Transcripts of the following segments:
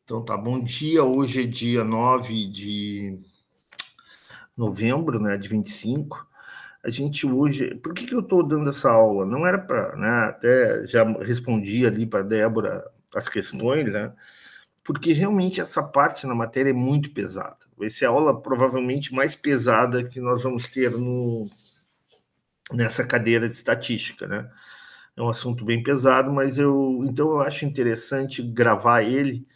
Então tá, bom dia. Hoje é dia 9 de novembro, né, de 25. A gente hoje... Por que eu estou dando essa aula? Não era para... Né, até já respondi ali para a Débora as questões, né? Porque realmente essa parte na matéria é muito pesada. Vai ser a aula provavelmente mais pesada que nós vamos ter nessa cadeira de estatística, né? É um assunto bem pesado, mas então eu acho interessante gravar ele,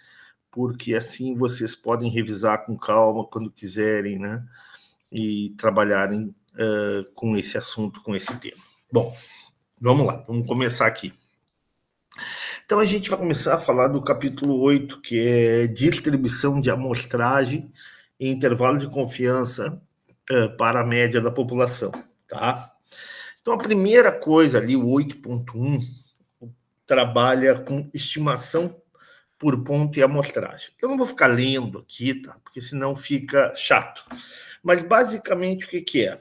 porque assim vocês podem revisar com calma quando quiserem, né? E trabalharem com esse assunto, com esse tema. Bom, vamos lá, vamos começar aqui. Então a gente vai começar a falar do capítulo 8, que é distribuição de amostragem em intervalo de confiança para a média da população, tá? Então a primeira coisa ali, o 8.1, trabalha com estimação por ponto e amostragem. Eu não vou ficar lendo aqui, tá? Porque senão fica chato. Mas basicamente o que é?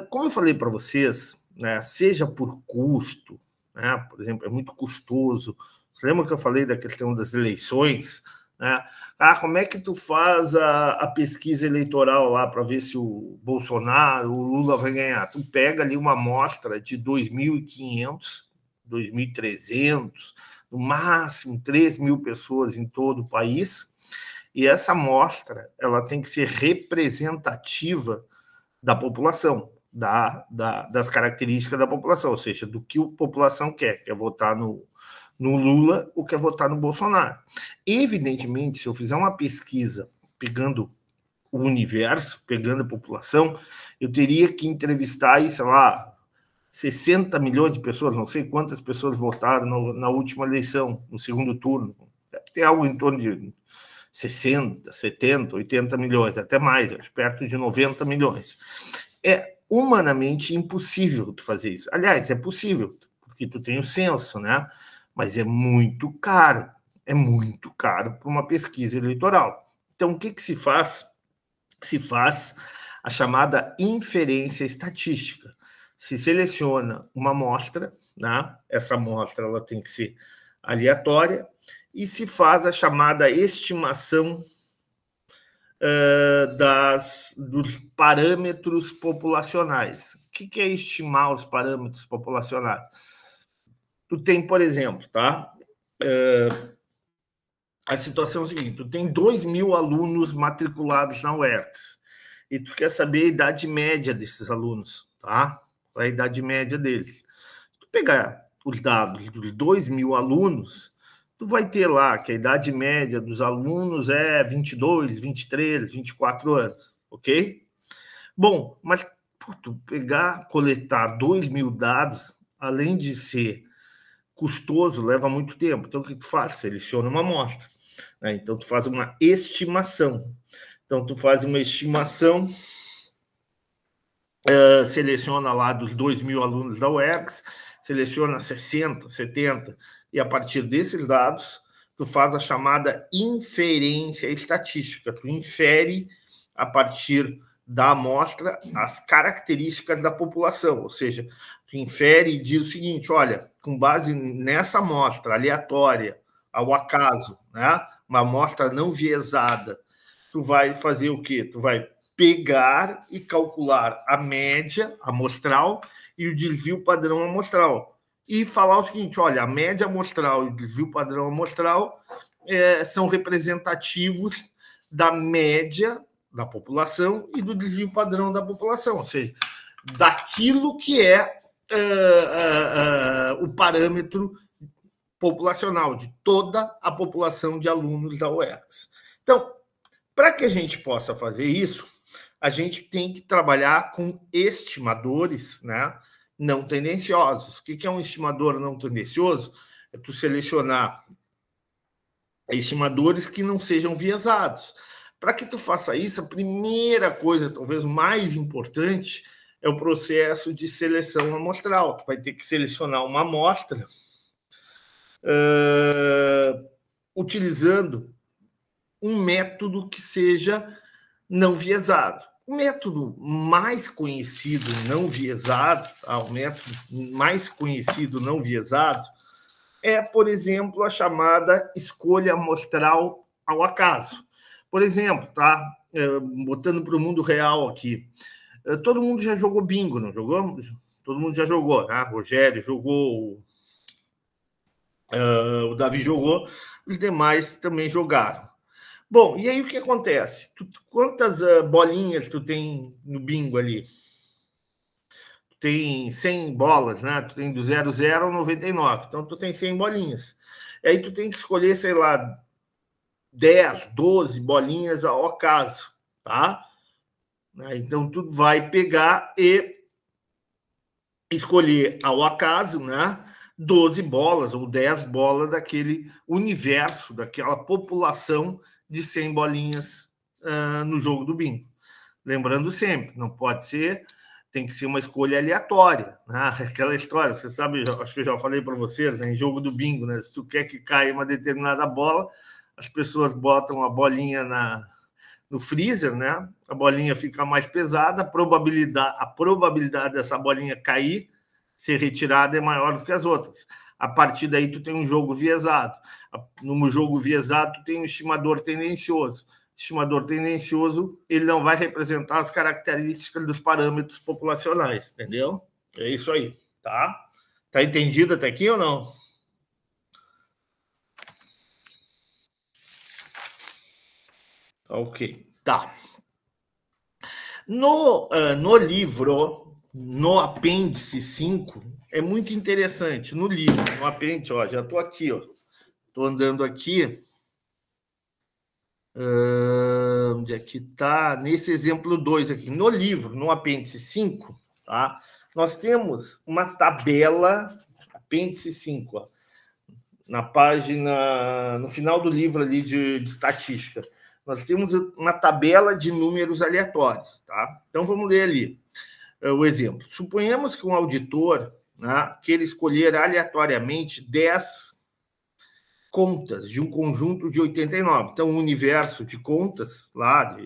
Como eu falei para vocês, né, seja por custo, né, por exemplo, é muito custoso. Você lembra que eu falei da questão das eleições? Né? Como é que tu faz a pesquisa eleitoral lá para ver se o Bolsonaro, o Lula vai ganhar? Tu pega ali uma amostra de 2.500, 2.300, no máximo 3.000 pessoas em todo o país, e essa amostra ela tem que ser representativa da população, das características da população, ou seja, do que a população quer votar no Lula ou quer votar no Bolsonaro. Evidentemente, se eu fizer uma pesquisa pegando o universo, pegando a população, eu teria que entrevistar aí, sei lá, 60 milhões de pessoas, não sei quantas pessoas votaram na última eleição, no segundo turno. Deve ter algo em torno de 60, 70, 80 milhões, até mais, perto de 90 milhões. É humanamente impossível tu fazer isso. Aliás, é possível, porque tu tem o censo, né? Mas é muito caro para uma pesquisa eleitoral. Então, o que se faz? Se faz a chamada inferência estatística. Se seleciona uma amostra, né? Essa amostra ela tem que ser aleatória, e se faz a chamada estimação dos parâmetros populacionais. O que é estimar os parâmetros populacionais? Tu tem, por exemplo, tá? A situação é a seguinte: tu tem 2.000 alunos matriculados na UERGS e tu quer saber a idade média desses alunos, tá? A idade média deles. Se tu pegar os dados dos 2.000 alunos, tu vai ter lá que a idade média dos alunos é 22, 23, 24 anos, ok? Bom, mas tu coletar 2.000 dados, além de ser custoso, leva muito tempo. Então, o que tu faz? Seleciona uma amostra. Né? Então, tu faz uma estimação. Então, tu faz uma estimação, seleciona lá dos 2.000 alunos da UERGS, seleciona 60, 70, e a partir desses dados, tu faz a chamada inferência estatística. Tu infere, a partir da amostra, as características da população, ou seja, tu infere e diz o seguinte: olha, com base nessa amostra aleatória, ao acaso, né, uma amostra não viesada, tu vai fazer o quê? Tu vai pegar e calcular a média amostral e o desvio padrão amostral. E falar o seguinte: olha, a média amostral e o desvio padrão amostral são representativos da média da população e do desvio padrão da população, ou seja, daquilo que é o parâmetro populacional de toda a população de alunos da UERGS. Então, para que a gente possa fazer isso, a gente tem que trabalhar com estimadores, né, não tendenciosos. O que é um estimador não tendencioso? É tu selecionar estimadores que não sejam viesados. Para que tu faça isso, a primeira coisa, talvez mais importante, é o processo de seleção amostral. Tu vai ter que selecionar uma amostra utilizando um método que seja não viesado. O método mais conhecido não viesado, o método mais conhecido não viesado, é, por exemplo, a chamada escolha amostral ao acaso. Por exemplo, tá? Botando para o mundo real aqui, todo mundo já jogou bingo, não jogou? Todo mundo já jogou, né? Rogério jogou, o Davi jogou, os demais também jogaram. Bom, e aí o que acontece? Quantas bolinhas tu tem no bingo ali? Tem 100 bolas, né? Tu tem do 00 ao 99. Então, tu tem 100 bolinhas. E aí tu tem que escolher, sei lá, 10, 12 bolinhas ao acaso, tá? Então, tu vai pegar e escolher ao acaso, né? 12 bolas ou 10 bolas daquele universo, daquela população de 100 bolinhas no jogo do bingo. Lembrando sempre, não pode ser, tem que ser uma escolha aleatória, né? Aquela história, você sabe, acho que eu já falei para vocês, né? Em jogo do bingo, né? Se tu quer que caia uma determinada bola, as pessoas botam a bolinha no freezer, né? A bolinha fica mais pesada, a probabilidade dessa bolinha cair, ser retirada, é maior do que as outras. A partir daí, tu tem um jogo viesado. No jogo viesado, tu tem um estimador tendencioso. Estimador tendencioso, ele não vai representar as características dos parâmetros populacionais, entendeu? É isso aí, tá? Tá entendido até aqui ou não? Ok, tá. No livro, no apêndice 5, é muito interessante. No livro, no apêndice, ó, já estou aqui, ó. Estou andando aqui. Onde é que está? Nesse exemplo 2 aqui. No livro, no apêndice 5, tá? Nós temos uma tabela, apêndice 5, ó, na página, no final do livro ali de estatística. Nós temos uma tabela de números aleatórios, tá? Então vamos ler ali o exemplo. Suponhamos que um auditor, né, queira escolher aleatoriamente 10 contas de um conjunto de 89. Então, o universo de contas lá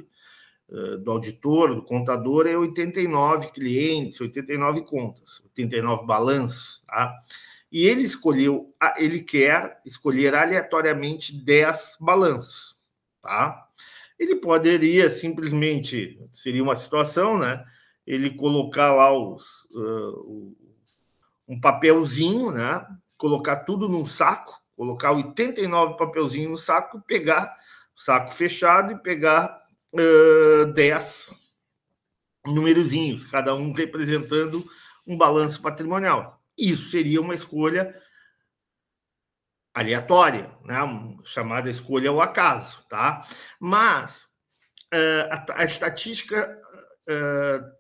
do auditor, do contador, é 89 clientes, 89 contas, 89 balanços, tá? E ele quer escolher aleatoriamente 10 balanços, tá? Ele poderia simplesmente, seria uma situação, né? Ele colocar lá um papelzinho, né? Colocar tudo num saco, colocar 89 papelzinhos no saco, pegar o saco fechado e pegar 10 numerozinhos, cada um representando um balanço patrimonial. Isso seria uma escolha aleatória, né? Chamada escolha ao acaso, tá? Mas a estatística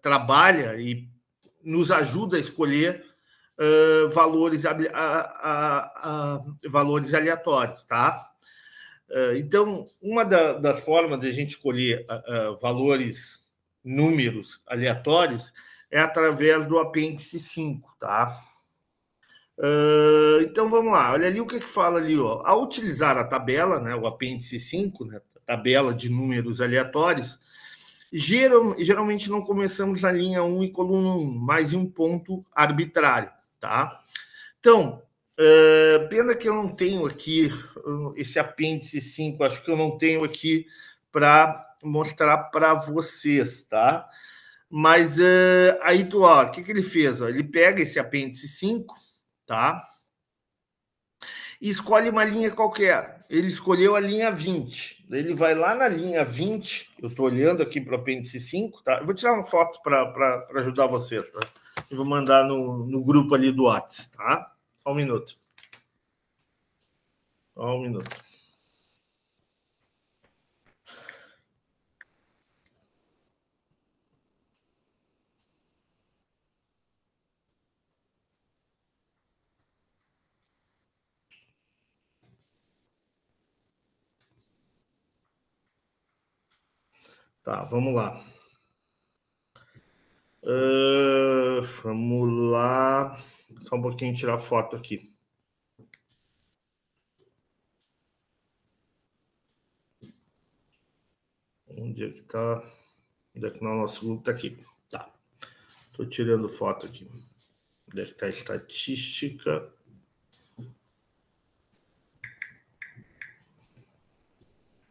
trabalha e nos ajuda a escolher valores aleatórios, tá? Então, uma das formas de a gente escolher valores, números aleatórios, é através do apêndice 5, tá? Então, vamos lá. Olha ali o que fala ali, ó. Ao utilizar a tabela, né, o apêndice 5, né, a tabela de números aleatórios, geralmente não começamos na linha 1 e coluna 1, mas em um ponto arbitrário, tá? Então, pena que eu não tenho aqui esse apêndice 5, acho que eu não tenho aqui para mostrar para vocês, tá? Mas aí, o que ele fez? Ó, ele pega esse apêndice 5, tá? E escolhe uma linha qualquer. Ele escolheu a linha 20. Ele vai lá na linha 20. Eu estou olhando aqui para o apêndice 5, tá? Eu vou tirar uma foto para ajudar vocês, tá? Eu vou mandar no grupo ali do WhatsApp, tá? Só um minuto. Só um minuto. Tá, vamos lá. Vamos lá. Só um pouquinho tirar foto aqui. Onde é que tá? Onde é que o nosso grupo tá aqui? Tá. Tô tirando foto aqui. Onde é que tá a estatística?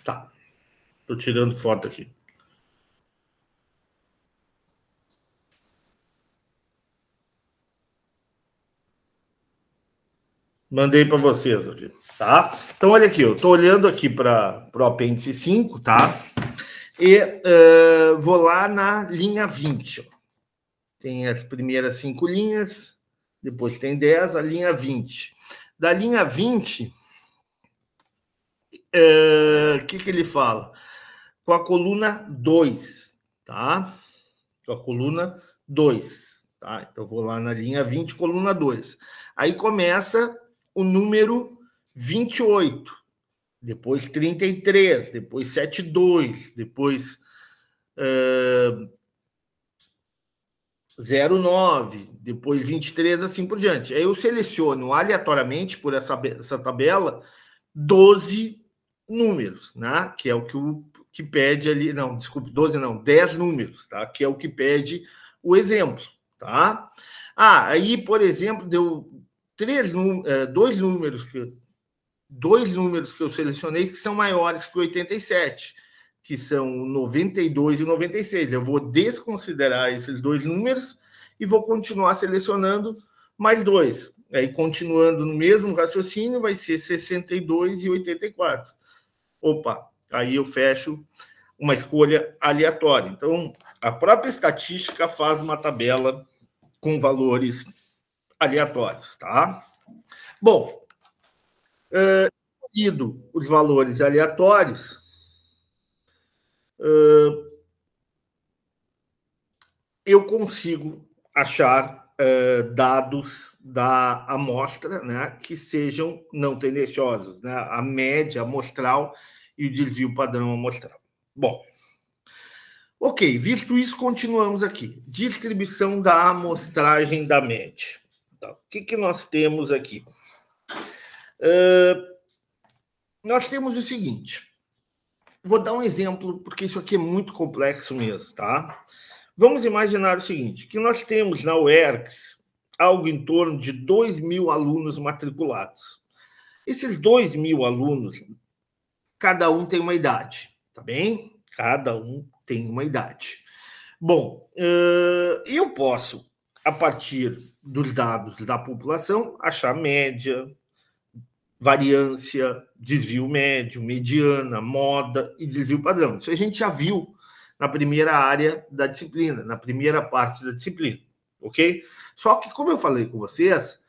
Tá. Estou tirando foto aqui. Mandei para vocês aqui, tá? Então, olha aqui, eu estou olhando aqui para o apêndice 5, tá? E vou lá na linha 20. Ó. Tem as primeiras 5 linhas, depois tem 10, a linha 20. Da linha 20, o que ele fala? Com a coluna 2, tá? Com a coluna 2, tá? Então, vou lá na linha 20, coluna 2. Aí começa o número 28, depois 33, depois 72, depois 09, depois 23, assim por diante. Aí eu seleciono aleatoriamente por essa tabela 12 números, né? Que é o que pede ali, não, desculpe, 12 não, 10 números, tá? Que é o que pede o exemplo, tá? Aí, por exemplo, deu dois números que eu selecionei que são maiores que 87, que são o 92 e o 96. Eu vou desconsiderar esses dois números e vou continuar selecionando mais dois. Aí, continuando no mesmo raciocínio, vai ser 62 e 84. Opa, aí eu fecho uma escolha aleatória. Então, a própria estatística faz uma tabela com valores aleatórios, tá? Bom, escolhido os valores aleatórios, eu consigo achar dados da amostra, né, que sejam não tendenciosos, né, a média amostral e o desvio padrão amostral. Bom, ok, visto isso, continuamos aqui. Distribuição da amostragem da média. Então, o que nós temos aqui? Nós temos o seguinte. Vou dar um exemplo, porque isso aqui é muito complexo mesmo, tá? Vamos imaginar o seguinte, que nós temos na UERGS algo em torno de 2.000 alunos matriculados. Esses 2.000 alunos, cada um tem uma idade, tá bem? Cada um tem uma idade. Bom, eu posso, a partir dos dados da população, achar média, variância, desvio médio, mediana, moda e desvio padrão. Isso a gente já viu na primeira área da disciplina, na primeira parte da disciplina, ok? Só que, como eu falei com vocês,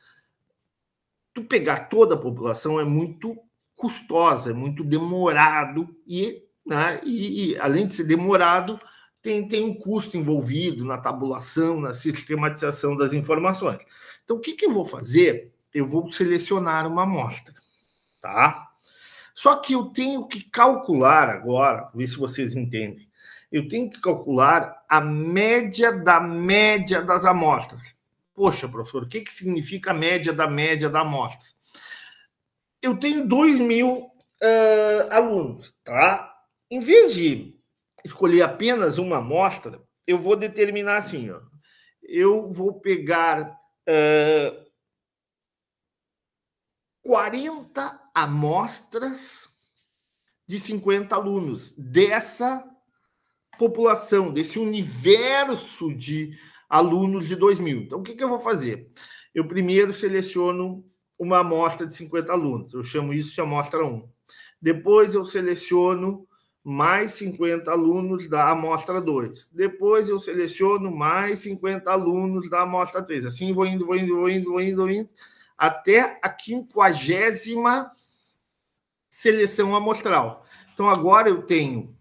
tu pegar toda a população é muito custosa, é muito demorado né, e além de ser demorado, tem um custo envolvido na tabulação, na sistematização das informações. Então, o que eu vou fazer? Eu vou selecionar uma amostra, tá? Só que eu tenho que calcular agora, ver se vocês entendem, eu tenho que calcular a média das amostras. Poxa, professor, o que significa a média da amostra? Eu tenho 2.000 alunos, tá? Em vez de escolher apenas uma amostra, eu vou determinar assim, ó, eu vou pegar 40 amostras de 50 alunos dessa população, desse universo de alunos de 2.000. Então, o que eu vou fazer? Eu primeiro seleciono uma amostra de 50 alunos. Eu chamo isso de amostra 1. Depois, eu seleciono mais 50 alunos da amostra 2. Depois, eu seleciono mais 50 alunos da amostra 3. Assim, vou indo, até a 50ª seleção amostral. Então, agora eu tenho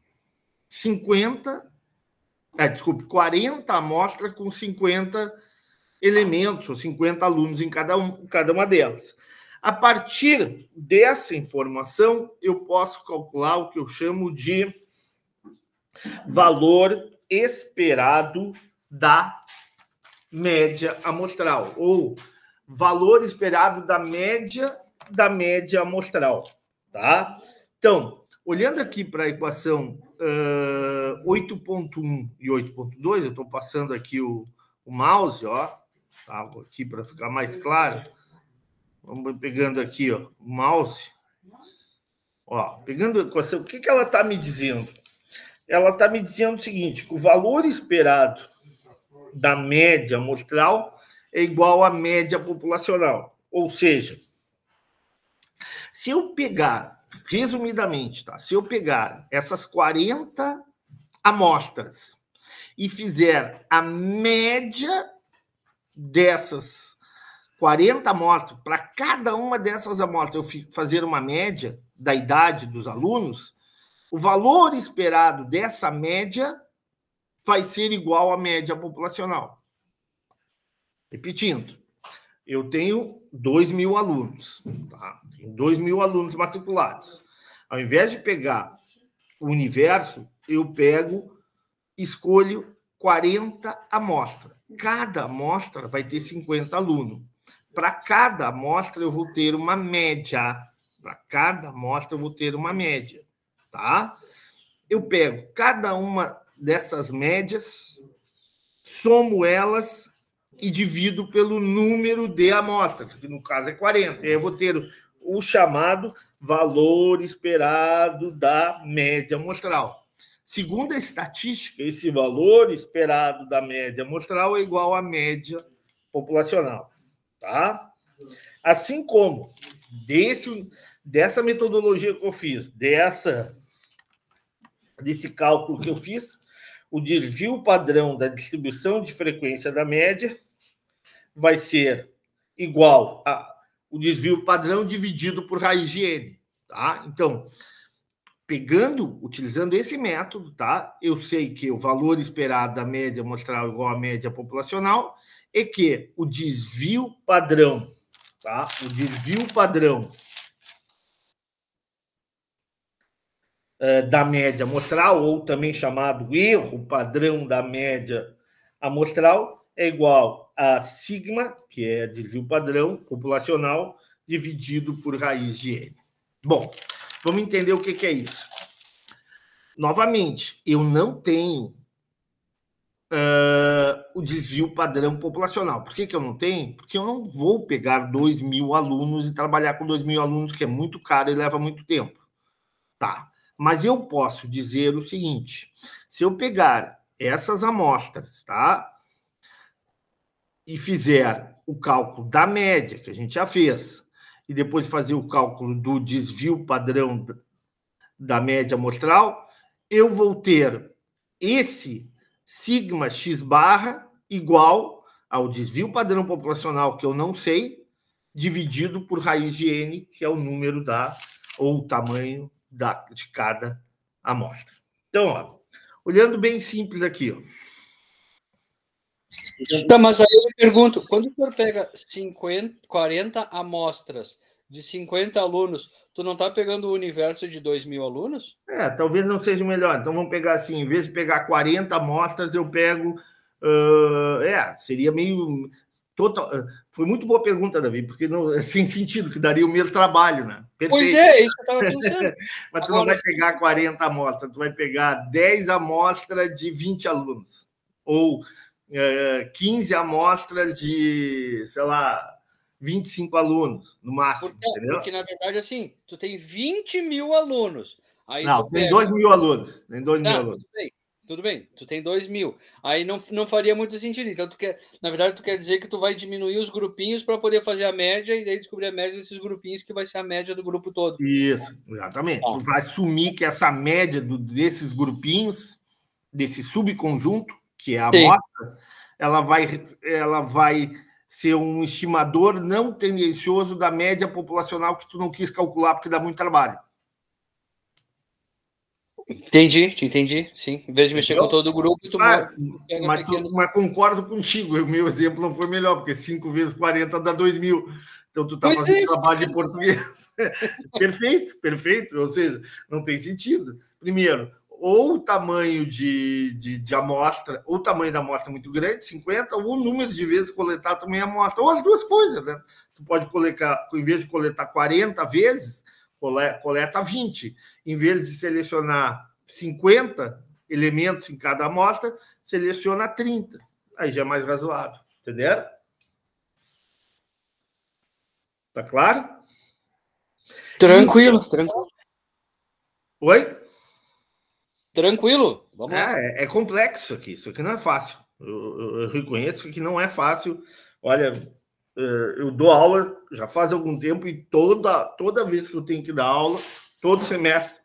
40 amostras com 50 elementos, ou 50 alunos em cada uma delas. A partir dessa informação, eu posso calcular o que eu chamo de valor esperado da média amostral, ou valor esperado da média amostral, tá? Então, olhando aqui para a equação 8.1 e 8.2, eu estou passando aqui o mouse, ó, tá? Aqui para ficar mais claro. Vamos pegando aqui, ó, o mouse. Ó, pegando a equação, o que ela está me dizendo? Ela está me dizendo o seguinte, que o valor esperado da média amostral é igual à média populacional. Ou seja, se eu pegar, resumidamente, tá? Se eu pegar essas 40 amostras e fizer a média dessas 40 amostras, para cada uma dessas amostras eu fazer uma média da idade dos alunos, o valor esperado dessa média vai ser igual à média populacional. Repetindo, eu tenho 2.000 alunos, tá? Tenho 2.000 alunos matriculados. Ao invés de pegar o universo, eu escolho 40 amostras. Cada amostra vai ter 50 alunos. Para cada amostra, eu vou ter uma média. Para cada amostra, eu vou ter uma média. Tá? Eu pego cada uma dessas médias, somo elas e divido pelo número de amostras, que no caso é 40. E aí eu vou ter o chamado valor esperado da média amostral. Segundo a estatística, esse valor esperado da média amostral é igual à média populacional. Tá? Assim como dessa metodologia que eu fiz, desse cálculo que eu fiz, o desvio padrão da distribuição de frequência da média vai ser igual ao desvio padrão dividido por raiz de n. Tá? Então, utilizando esse método, tá? Eu sei que o valor esperado da média amostral é igual à média populacional e que o desvio padrão, tá? O desvio padrão da média amostral, ou também chamado erro padrão da média amostral, é igual a sigma, que é desvio padrão populacional, dividido por raiz de n. Bom, vamos entender o que é isso. Novamente, eu não tenho o desvio padrão populacional. Por que eu não tenho? Porque eu não vou pegar 2.000 alunos e trabalhar com 2.000 alunos, que é muito caro e leva muito tempo. Tá. Mas eu posso dizer o seguinte, se eu pegar essas amostras, tá? E fizer o cálculo da média, que a gente já fez, e depois fazer o cálculo do desvio padrão da média amostral, eu vou ter esse sigma x barra igual ao desvio padrão populacional, que eu não sei, dividido por raiz de n, que é o número ou o tamanho de cada amostra. Então, ó, olhando bem simples aqui. Ó. Tá, mas aí eu pergunto, quando o senhor pega 40 amostras de 50 alunos, tu não está pegando o universo de 2.000 alunos? Talvez não seja o melhor. Então, vamos pegar assim, em vez de pegar 40 amostras, eu pego... seria meio... Foi muito boa pergunta, Davi, porque não, sem sentido, que daria o mesmo trabalho, né? Perfeito. Pois é isso que eu estava pensando. Mas tu não vai pegar 40 amostras, tu vai pegar 10 amostras de 20 alunos. Ou 15 amostras de, sei lá, 25 alunos, no máximo. Entendeu? Porque, na verdade, assim, tu tem 20.000 alunos. Aí não, tem 2.000 alunos. Tem 2.000 alunos. Tudo bem, tu tem 2.000. Aí não faria muito sentido. Então, na verdade, tu quer dizer que tu vai diminuir os grupinhos para poder fazer a média e daí descobrir a média desses grupinhos, que vai ser a média do grupo todo. Isso, exatamente. Tu vai assumir que essa média desses grupinhos, desse subconjunto, que é a amostra, ela vai ser um estimador não tendencioso da média populacional que tu não quis calcular porque dá muito trabalho. Entendi, sim. Em vez de mexer com todo o grupo, tu pega mas concordo contigo, o meu exemplo não foi melhor, porque 5 vezes 40 dá 2.000. Então, tu está fazendo trabalho de português. Perfeito. Ou seja, não tem sentido. Primeiro, ou o tamanho de amostra, ou o tamanho da amostra muito grande, 50, ou o número de vezes coletar também a amostra, ou as duas coisas, né? Tu pode coletar, em vez de coletar 40 vezes, coleta 20. Em vez de selecionar 50 elementos em cada amostra, seleciona 30. Aí já é mais razoável. Entenderam? Tá claro? Tranquilo. Oi? Tranquilo, vamos lá. É complexo aqui, isso aqui não é fácil. Eu reconheço que não é fácil. Olha, eu dou aula já faz algum tempo e toda vez que eu tenho que dar aula, todo semestre,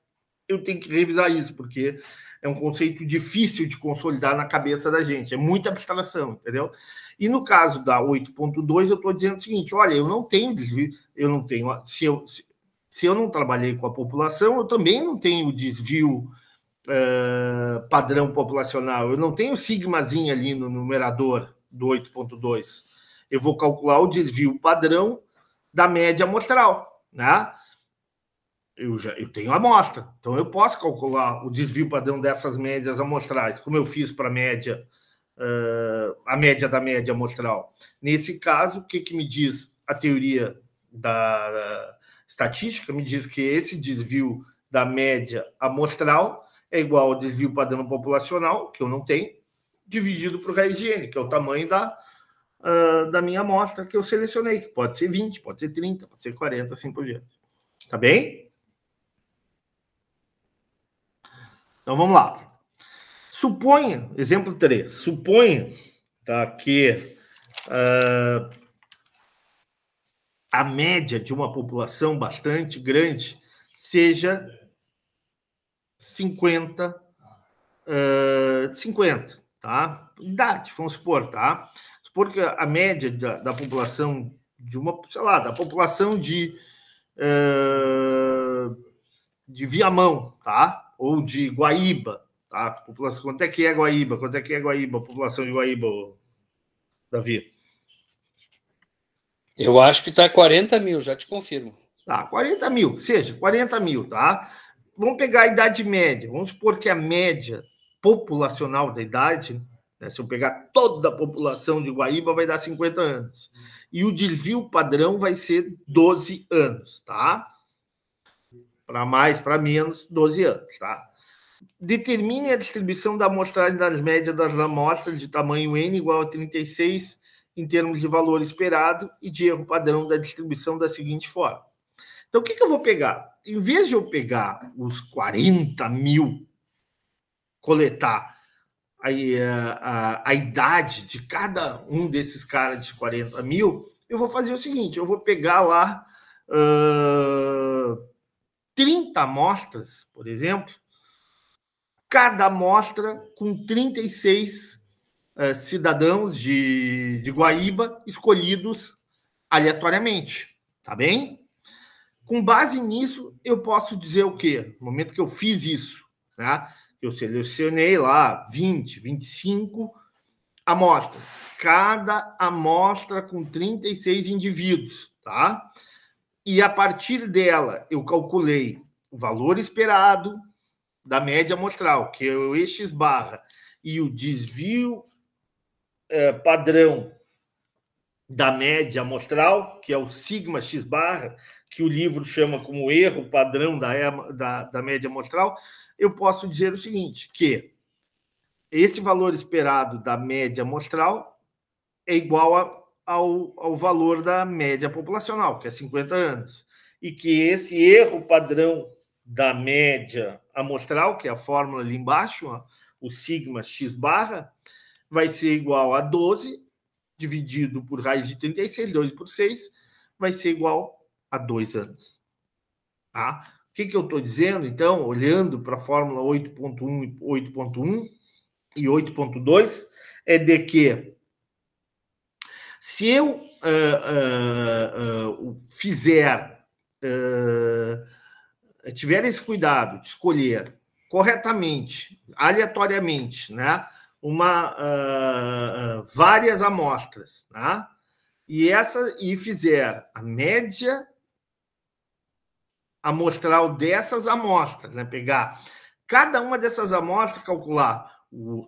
eu tenho que revisar isso, porque é um conceito difícil de consolidar na cabeça da gente, é muita abstração, entendeu? E no caso da 8.2, eu estou dizendo o seguinte: olha, eu não tenho desvio, eu não tenho. Se eu não trabalhei com a população, eu também não tenho desvio padrão populacional. Eu não tenho sigmazinho ali no numerador do 8.2. Eu vou calcular o desvio padrão da média amostral, né? Eu tenho amostra, então eu posso calcular o desvio padrão dessas médias amostrais, como eu fiz para a média da média amostral. Nesse caso, o que me diz a teoria da estatística? Me diz que esse desvio da média amostral é igual ao desvio padrão populacional, que eu não tenho, dividido por raiz de n, que é o tamanho da minha amostra que eu selecionei, que pode ser 20, pode ser 30, pode ser 40, assim por diante. Tá bem? Então, vamos lá. Suponha, exemplo 3, suponha, tá, que a média de uma população bastante grande seja 50, tá? Idade, vamos supor, tá? Supor que a média da população de uma, sei lá, da população de Viamão, tá? Ou de Guaíba, tá? População, quanto é que é Guaíba? Quanto é que é Guaíba, a população de Guaíba, Davi? Eu acho que está 40 mil, já te confirmo. Tá, 40 mil, seja, 40 mil, tá? Vamos pegar a idade média. Vamos supor que a média populacional da idade, né, se eu pegar toda a população de Guaíba, vai dar 50 anos. E o desvio padrão vai ser 12 anos, tá? Para mais, para menos, 12 anos, tá? Determine a distribuição da amostragem das médias das amostras de tamanho n igual a 36 em termos de valor esperado e de erro padrão da distribuição da seguinte forma. Então, o que eu vou pegar? Em vez de eu pegar os 40 mil, coletar a idade de cada um desses caras de 40 mil, eu vou fazer o seguinte: eu vou pegar lá 30 amostras, por exemplo, cada amostra com 36 cidadãos de Guaíba escolhidos aleatoriamente, tá bem? Com base nisso, eu posso dizer o quê? No momento que eu fiz isso, né? Eu selecionei lá 20, 25 amostras. Cada amostra com 36 indivíduos, tá? E a partir dela, eu calculei o valor esperado da média amostral, que é o X barra, e o desvio padrão da média amostral, que é o sigma X barra, que o livro chama como erro padrão da média amostral, eu posso dizer o seguinte, que esse valor esperado da média amostral é igual ao valor da média populacional, que é 50 anos, e que esse erro padrão da média amostral, que é a fórmula ali embaixo, ó, o sigma X barra, vai ser igual a 12 dividido por raiz de 36, 2 por 6, vai ser igual a 2 anos. Tá? O que eu estou dizendo, então, olhando para a fórmula 8.1 e 8.2, é de que se eu tiver esse cuidado de escolher corretamente, aleatoriamente, né, várias amostras, né, e fizer a média amostral dessas amostras, né, pegar cada uma dessas amostras, calcular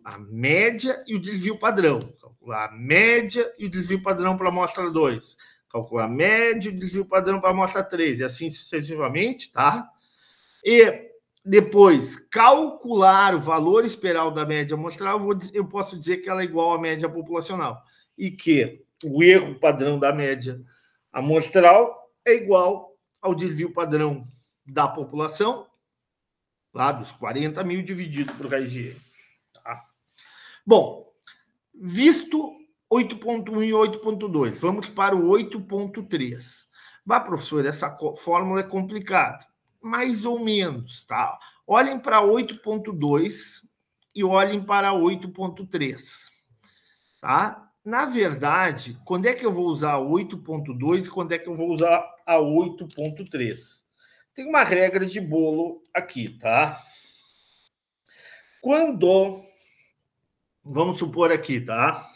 a média e o desvio padrão, calcular a média e o desvio padrão para a amostra 2, calcular a média e o desvio padrão para a amostra 3, e assim sucessivamente, tá? E depois calcular o valor esperado da média amostral, eu posso dizer que ela é igual à média populacional e que o erro padrão da média amostral é igual ao desvio padrão da população lá dos 40 mil dividido por raiz de N. Tá? Bom, visto 8.1 e 8.2, vamos para o 8.3. Bah, professor, essa fórmula é complicada. Mais ou menos, tá? Olhem para 8.2 e olhem para 8.3, tá? Na verdade, quando é que eu vou usar 8.2 e quando é que eu vou usar a 8.3? Tem uma regra de bolo aqui, tá? Quando, vamos supor aqui, tá?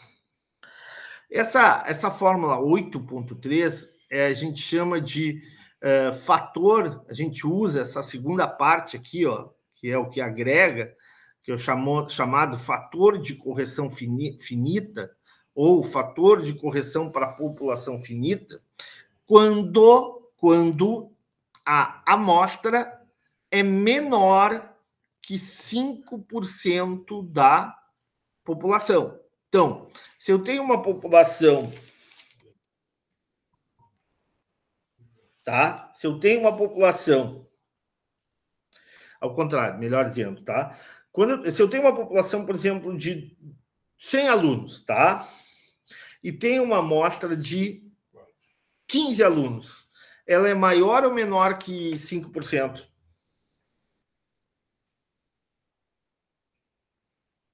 Essa fórmula 8.3 a gente chama de fator, a gente usa essa segunda parte aqui, ó, que é o que agrega, que é o chamado fator de correção finita, ou fator de correção para a população finita, quando a amostra é menor que 5% da população. Então, se eu tenho uma população, tá? Se eu tenho uma população, ao contrário, melhor dizendo, tá? Se eu tenho uma população, por exemplo, de 100 alunos, tá? E tenho uma amostra de 15 alunos, ela é maior ou menor que 5%?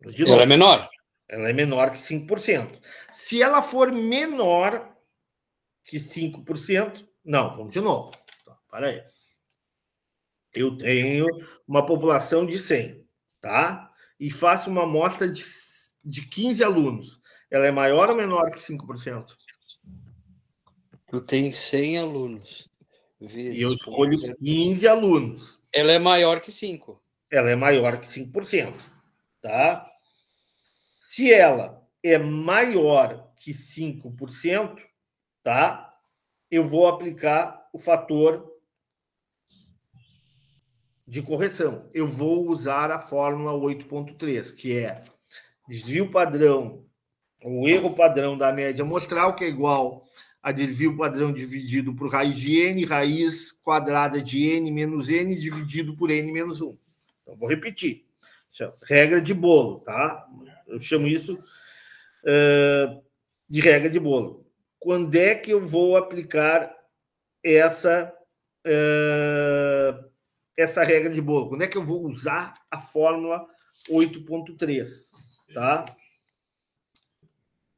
De novo, Ela é menor. ela é menor que 5%. Se ela for menor que 5%, não, vamos de novo. Tá, para aí. Eu tenho uma população de 100, tá? E faço uma amostra de 15 alunos. Ela é maior ou menor que 5%? Tu tem 100 alunos. E eu escolho 15 alunos. Ela é maior que 5. Ela é maior que 5%, tá? Se ela é maior que 5%, tá? Eu vou aplicar o fator de correção. Eu vou usar a fórmula 8.3, que é desvio padrão, o erro padrão da média amostral, que é igual a desvio padrão dividido por raiz de n, raiz quadrada de n menos n dividido por n menos 1. Então, vou repetir. Regra de bolo, tá? Eu chamo isso de regra de bolo. Quando é que eu vou aplicar essa regra de bolo? Quando é que eu vou usar a fórmula 8.3? Tá?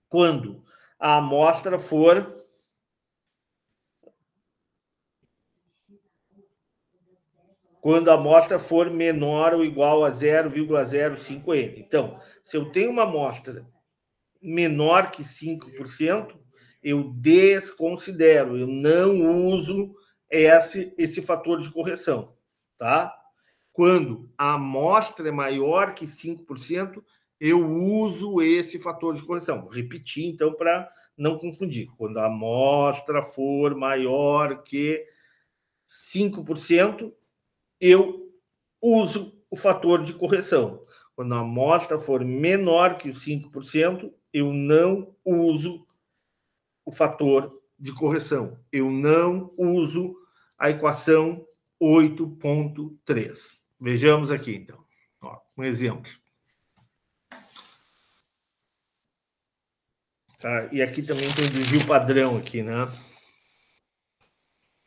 Quando a amostra for menor ou igual a 0,05n. Então, se eu tenho uma amostra menor que 5%, eu desconsidero, eu não uso esse fator de correção, tá? Quando a amostra é maior que 5%, eu uso esse fator de correção. Vou repetir, então, para não confundir. Quando a amostra for maior que 5%, eu uso o fator de correção. Quando a amostra for menor que os 5%, eu não uso o fator de correção. Eu não uso a equação 8.3. Vejamos aqui, então. Ó, um exemplo. Tá? E aqui também tem o desvio padrão aqui, né?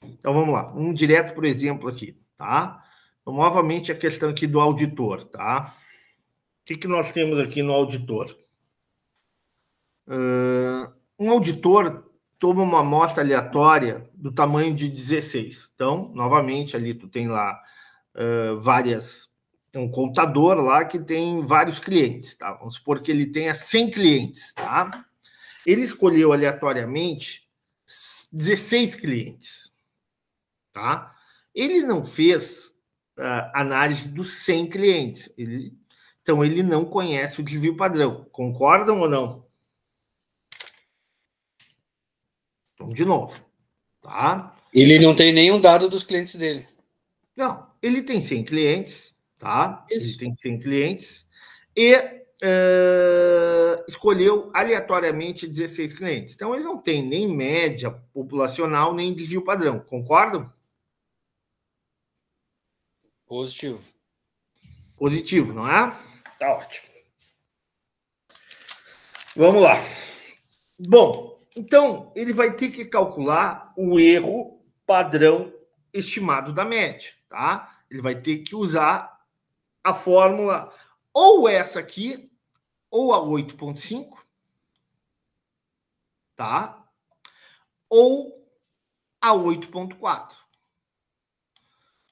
Então, vamos lá. Vamos direto por exemplo aqui, tá? Então, novamente, a questão aqui do auditor, tá? O que nós temos aqui no auditor? Um auditor toma uma amostra aleatória do tamanho de 16. Então, novamente, ali tu tem lá tem um contador lá que tem vários clientes, tá? Vamos supor que ele tenha 100 clientes, tá? Ele escolheu aleatoriamente 16 clientes, tá? Ele não fez análise dos 100 clientes. Então, ele não conhece o desvio padrão. Concordam ou não? Vamos de novo, tá? Ele não tem nenhum dado dos clientes dele. Não, ele tem 100 clientes, tá? Isso. Ele tem 100 clientes e escolheu aleatoriamente 16 clientes. Então, ele não tem nem média populacional, nem desvio padrão. Concordam? Positivo. Positivo, não é? Tá ótimo. Vamos lá. Bom, então ele vai ter que calcular o erro padrão estimado da média, tá? Ele vai ter que usar a fórmula ou essa aqui, ou a 8,5, tá? Ou a 8,4.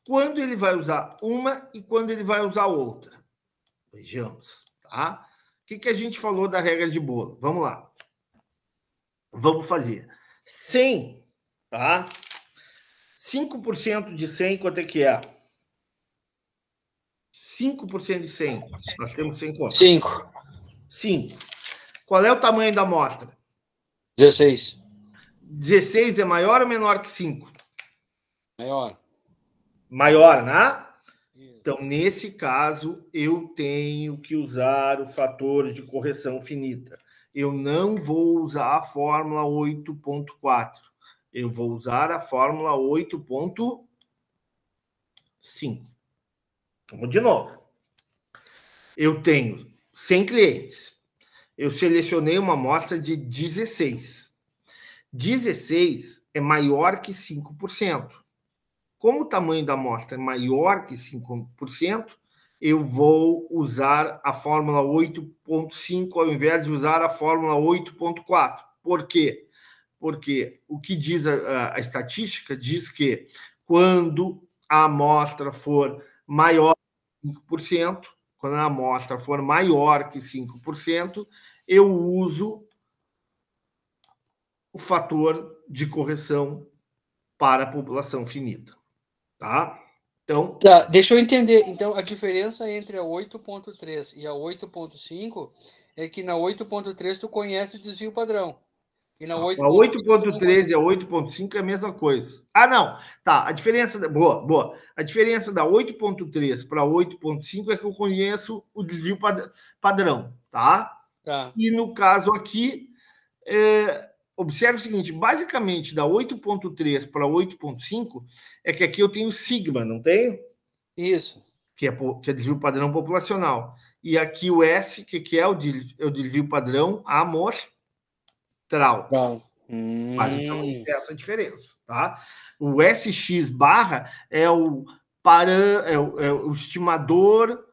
Quando ele vai usar uma e quando ele vai usar outra? Vejamos, tá? O que a gente falou da regra de bolo? Vamos lá. Vamos fazer 100, tá? 5% de 100, quanto é que é? 5% de 100. Nós temos 100 quanto? 5. 5. Qual é o tamanho da amostra? 16. 16 é maior ou menor que 5? Maior. Maior, né? Então, nesse caso, eu tenho que usar o fator de correção finita. Eu não vou usar a fórmula 8,4. Eu vou usar a fórmula 8,5. Vamos de novo. Eu tenho 100 clientes. Eu selecionei uma amostra de 16. 16 é maior que 5%. Como o tamanho da amostra é maior que 5%, eu vou usar a fórmula 8,5 ao invés de usar a fórmula 8,4. Por quê? Porque o que diz a estatística diz que quando a amostra for maior que 5%, quando a amostra for maior que 5%, eu uso o fator de correção para a população finita. Tá? Então, tá, deixa eu entender. Então, a diferença entre a 8.3 e a 8.5 é que na 8.3 tu conhece o desvio padrão. E na a 8.3 8,3 e a 8,5 é a mesma coisa. Ah, não. Tá, a diferença... Boa. A diferença da 8,3 para 8,5 é que eu conheço o desvio padrão, tá? Tá. E no caso aqui, observe o seguinte, basicamente, da 8,3 para 8,5 é que aqui eu tenho sigma, não tenho? Isso. Que é desvio padrão populacional. E aqui o S, que é o desvio padrão amostral. Basicamente, essa é a diferença. Tá? O SX barra é o estimador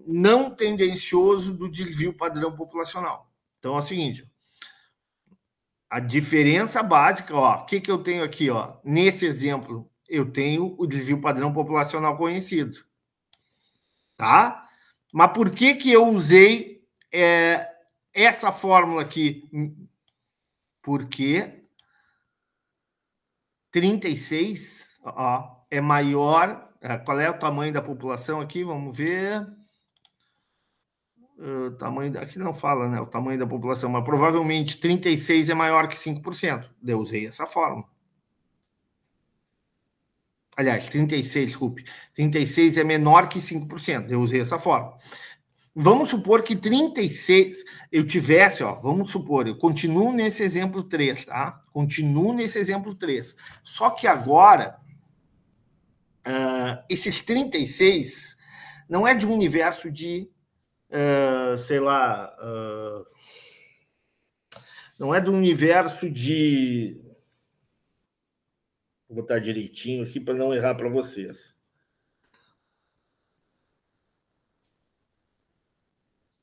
não tendencioso do desvio padrão populacional. Então, é o seguinte, a diferença básica, o que eu tenho aqui? Nesse exemplo, eu tenho o desvio padrão populacional conhecido. Tá? Mas por que eu usei essa fórmula aqui? Porque 36 é maior... Qual é o tamanho da população aqui? Vamos ver... O tamanho... Aqui não fala, né? O tamanho da população, mas provavelmente 36 é maior que 5%. Eu usei essa fórmula. Aliás, 36, desculpe. 36 é menor que 5%. Eu usei essa fórmula. Vamos supor que 36 eu tivesse, vamos supor, eu continuo nesse exemplo 3, tá? Continuo nesse exemplo 3. Só que agora, esses 36 não é de um universo de, sei lá, não é do universo de... Vou botar direitinho aqui para não errar para vocês.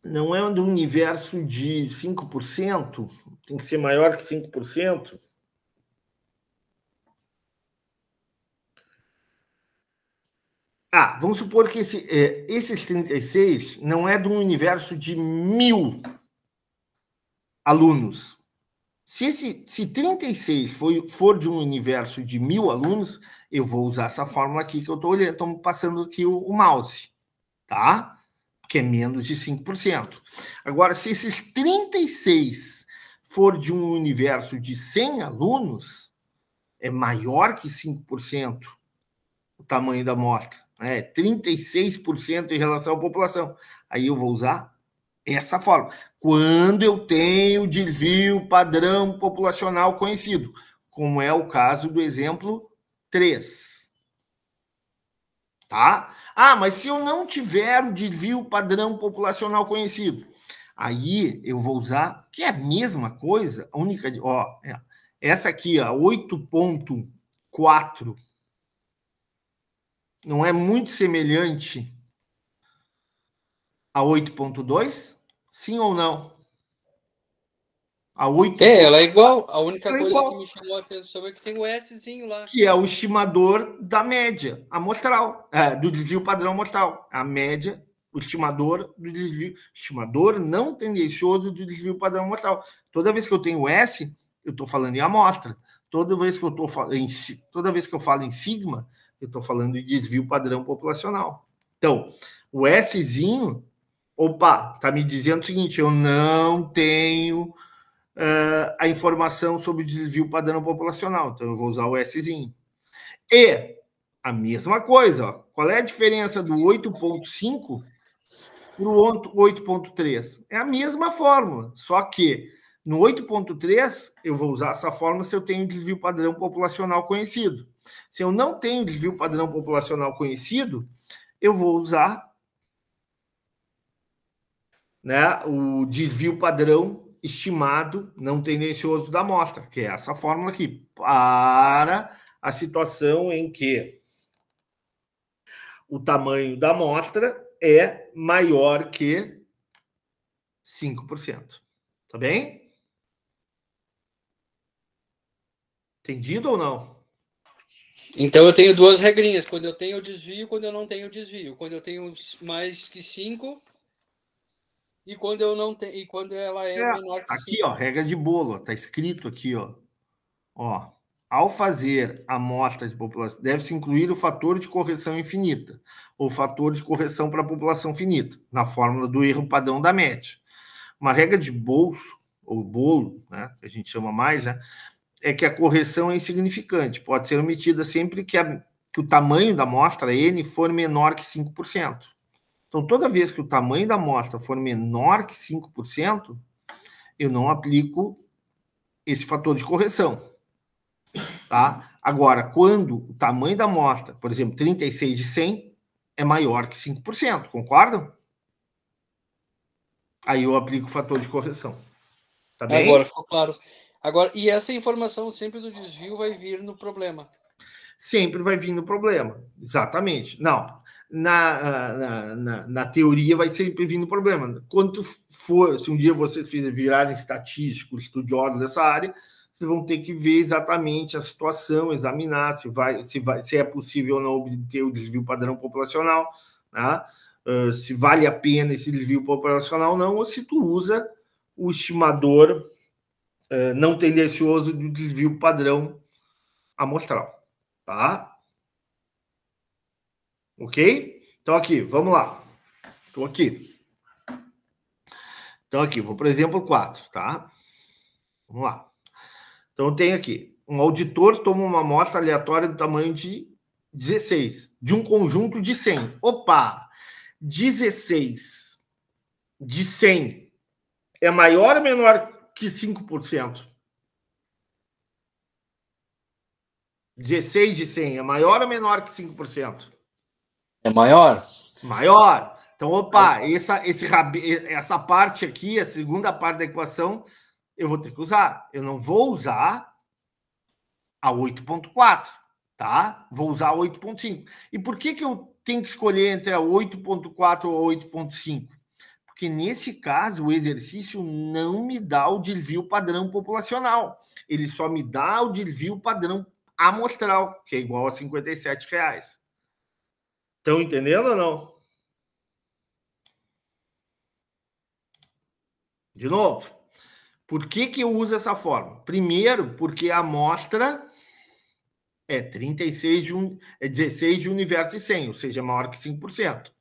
Não é do universo de 5%, tem que ser maior que 5%. Vamos supor que esses 36 não é de um universo de 1.000 alunos. Se 36 for de um universo de 1.000 alunos, eu vou usar essa fórmula aqui que eu estou olhando, estou passando aqui o mouse, tá? Que é menos de 5%. Agora, se esses 36 for de um universo de 100 alunos, é maior que 5% o tamanho da amostra. 36% em relação à população. Aí eu vou usar essa fórmula. Quando eu tenho desvio padrão populacional conhecido, como é o caso do exemplo 3. Tá? Mas se eu não tiver o desvio padrão populacional conhecido, aí eu vou usar, que é a mesma coisa, a única, essa aqui, 8.4, não é muito semelhante a 8.2? Sim ou não? A 8. Ela é igual. A única coisa igual. que me chamou a atenção é que tem o Szinho lá. Que é o estimador da média amostral, do desvio padrão amostral. A média, o estimador do desvio. Estimador não tendencioso do desvio padrão amostral. Toda vez que eu tenho S, eu estou falando em amostra. Toda vez que eu falo em sigma, eu estou falando de desvio padrão populacional. Então, o Szinho, está me dizendo o seguinte: eu não tenho a informação sobre o desvio padrão populacional. Então, eu vou usar o Szinho. E a mesma coisa, qual é a diferença do 8.5 para o 8.3? É a mesma fórmula, só que no 8.3 eu vou usar essa fórmula se eu tenho desvio padrão populacional conhecido. Se eu não tenho desvio padrão populacional conhecido, eu vou usar, né, o desvio padrão estimado não tendencioso da amostra, que é essa fórmula aqui, para a situação em que o tamanho da amostra é maior que 5%. Tá bem? Entendido ou não? Então eu tenho duas regrinhas, quando eu tenho desvio e quando eu não tenho desvio. Quando eu tenho mais que 5 e quando eu não tenho, e quando ela é menor que 5. Aqui, regra de bolo, tá escrito aqui, ao fazer a amostra de população, deve-se incluir o fator de correção infinita, ou fator de correção para a população finita, na fórmula do erro padrão da média. Uma regra de bolso, ou bolo, né, que a gente chama mais, né, é que a correção é insignificante, pode ser omitida sempre que o tamanho da amostra, N, for menor que 5%. Então, toda vez que o tamanho da amostra for menor que 5%, eu não aplico esse fator de correção. Tá? Agora, quando o tamanho da amostra, por exemplo, 36 de 100, é maior que 5%, concordam? Aí eu aplico o fator de correção. Tá bem? Agora ficou claro. Agora, e essa informação sempre do desvio vai vir no problema? Sempre vai vir no problema, exatamente. Não, na teoria vai sempre vir no problema. Quando for, se um dia vocês virarem estatísticos, estudiosos dessa área, vocês vão ter que ver exatamente a situação, examinar se é possível ou não obter o desvio padrão populacional, tá? Se vale a pena esse desvio populacional ou não, ou se tu usa o estimador não tendencioso do desvio padrão amostral, tá? Ok? Então aqui, vamos lá. Estou aqui. Então aqui, vou para o exemplo 4, tá? Vamos lá. Então, eu tenho aqui, um auditor toma uma amostra aleatória do tamanho de 16, de um conjunto de 100. Opa! 16 de 100 é maior ou menor que 5%? 16 de 100 é maior ou menor que 5%? É maior? Maior. Então, opa, essa parte aqui, a segunda parte da equação, eu vou ter que usar. Eu não vou usar a 8.4, tá? Vou usar a 8.5. E por que eu tenho que escolher entre a 8.4 ou a 8.5? Porque, nesse caso, o exercício não me dá o desvio padrão populacional. Ele só me dá o desvio padrão amostral, que é igual a R$57. Estão entendendo ou não? De novo. Por que eu uso essa forma? Primeiro, porque a amostra é 16 de universo de 100, ou seja, maior que 5%.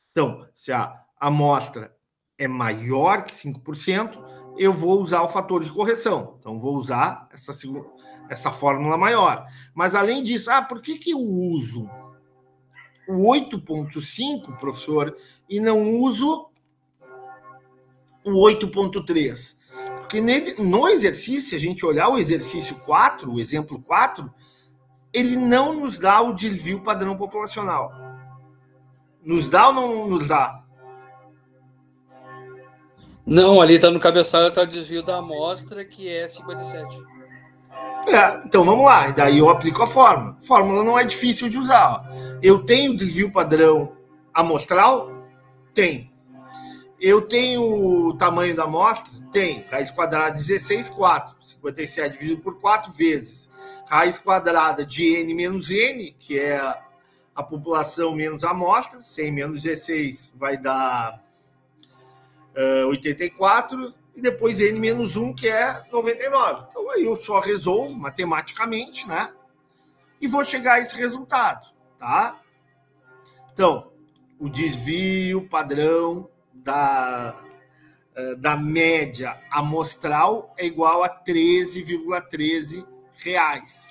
Então, se a amostra é maior que 5%, eu vou usar o fator de correção. Então, vou usar essa fórmula maior. Mas, além disso, por que eu uso o 8.5, professor, e não uso o 8.3? Porque no exercício, se a gente olhar o exercício 4, o exemplo 4, ele não nos dá o desvio padrão populacional. Nos dá ou não nos dá? Não, ali está no cabeçalho, está o desvio da amostra, que é 57. Então vamos lá, e daí eu aplico a fórmula. A fórmula não é difícil de usar. Ó. Eu tenho desvio padrão amostral? Tem. Eu tenho o tamanho da amostra? Tem. Raiz quadrada 16, 4. 57 dividido por 4 vezes. Raiz quadrada de n menos n, que é a população menos a amostra. 100 menos 16 vai dar 84. E depois n menos 1, que é 99. Então, aí eu só resolvo matematicamente, né? E vou chegar a esse resultado, tá? Então, o desvio padrão da média amostral é igual a 13,13 reais.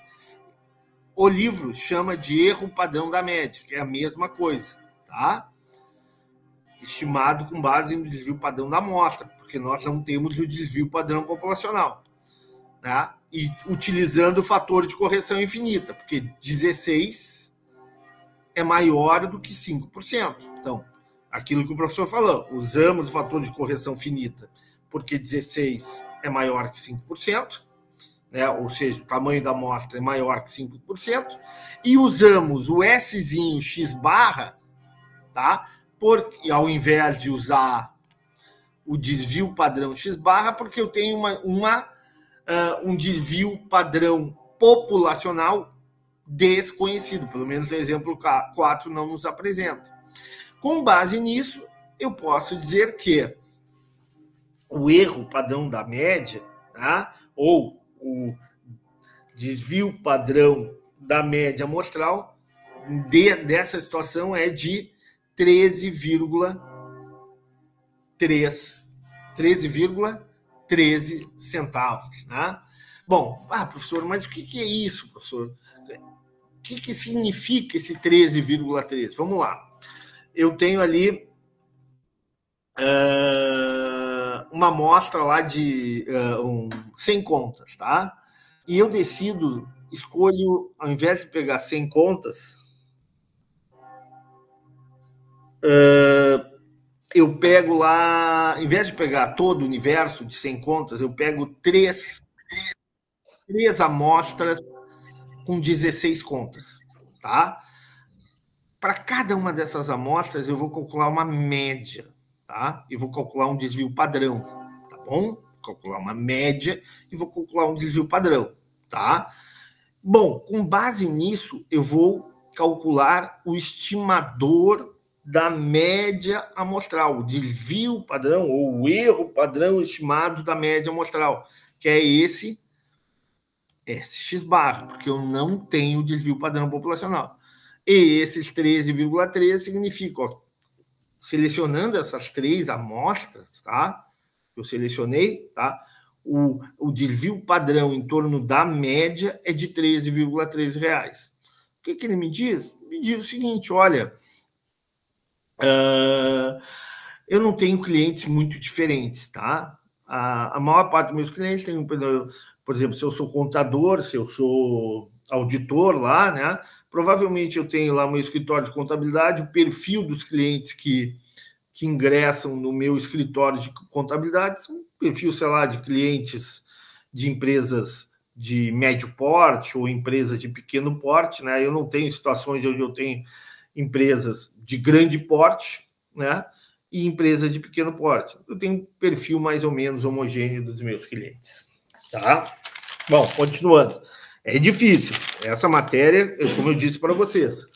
O livro chama de erro padrão da média, que é a mesma coisa, tá? Estimado com base no desvio padrão da amostra, porque nós não temos o desvio padrão populacional, tá? E utilizando o fator de correção infinita, porque 16 é maior do que 5%. Então, aquilo que o professor falou, usamos o fator de correção finita, porque 16 é maior que 5%, né? Ou seja, o tamanho da amostra é maior que 5%, e usamos o Szinho x barra, tá? Porque, ao invés de usar o desvio padrão x barra, porque eu tenho um desvio padrão populacional desconhecido, pelo menos o exemplo 4 não nos apresenta. Com base nisso, eu posso dizer que o erro padrão da média, tá? Ou o desvio padrão da média amostral dessa situação é de 13,13 centavos, né? Bom, professor, mas o que é isso, professor? O que significa esse 13,13? Vamos lá. Eu tenho ali uma amostra lá de 100 contas, tá? E eu escolho, ao invés de pegar 100 contas, eu pego lá, em vez de pegar todo o universo de 100 contas, eu pego três amostras com 16 contas, tá? Para cada uma dessas amostras, eu vou calcular uma média, tá? E vou calcular um desvio padrão, tá bom? Vou calcular uma média e vou calcular um desvio padrão, tá? Bom, com base nisso, eu vou calcular o estimador da média amostral, o desvio padrão ou o erro padrão estimado da média amostral, que é esse SX barra, porque eu não tenho desvio padrão populacional. E esses 13,13 significam, selecionando essas 3 amostras, tá? Eu selecionei, tá? O desvio padrão em torno da média é de 13,13 reais. O que ele me diz? Me diz o seguinte, olha, eu não tenho clientes muito diferentes, tá? A maior parte dos meus clientes tem, por exemplo, se eu sou contador, se eu sou auditor lá, né? Provavelmente eu tenho lá meu escritório de contabilidade, o perfil dos clientes que ingressam no meu escritório de contabilidade, um perfil, sei lá, de clientes de empresas de médio porte ou empresas de pequeno porte, né? Eu não tenho situações onde eu tenho empresas de grande porte, né? E empresas de pequeno porte. Eu tenho um perfil mais ou menos homogêneo dos meus clientes, tá? Bom, continuando. É difícil. Essa matéria, como eu disse para vocês,